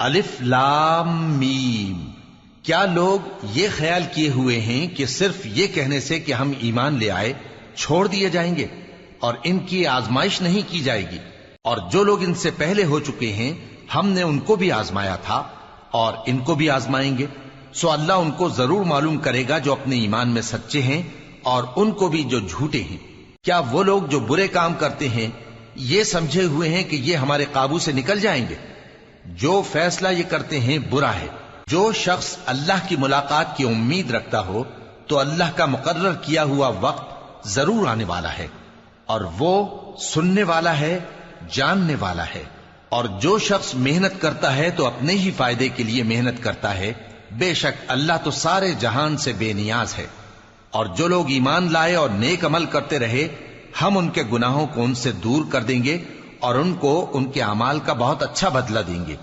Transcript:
अलिफ लाम मीम। क्या लोग ये ख्याल किए हुए हैं कि सिर्फ ये कहने से कि हम ईमान ले आए छोड़ दिए जाएंगे और इनकी आजमाइश नहीं की जाएगी? और जो लोग इनसे पहले हो चुके हैं हमने उनको भी आजमाया था और इनको भी आजमाएंगे। सो अल्लाह उनको जरूर मालूम करेगा जो अपने ईमान में सच्चे हैं और उनको भी जो झूठे हैं। क्या वो लोग जो बुरे काम करते हैं ये समझे हुए हैं कि ये हमारे काबू से निकल जाएंगे? जो फैसला ये करते हैं बुरा है। जो शख्स अल्लाह की मुलाकात की उम्मीद रखता हो तो अल्लाह का मुकर्रर किया हुआ वक्त जरूर आने वाला है और वो सुनने वाला है, जानने वाला है। और जो शख्स मेहनत करता है तो अपने ही फायदे के लिए मेहनत करता है। बेशक अल्लाह तो सारे जहान से बेनियाज है। और जो लोग ईमान लाए और नेक अमल करते रहे हम उनके गुनाहों को उनसे दूर कर देंगे और उनको उनके अमाल का बहुत अच्छा बदला देंगे।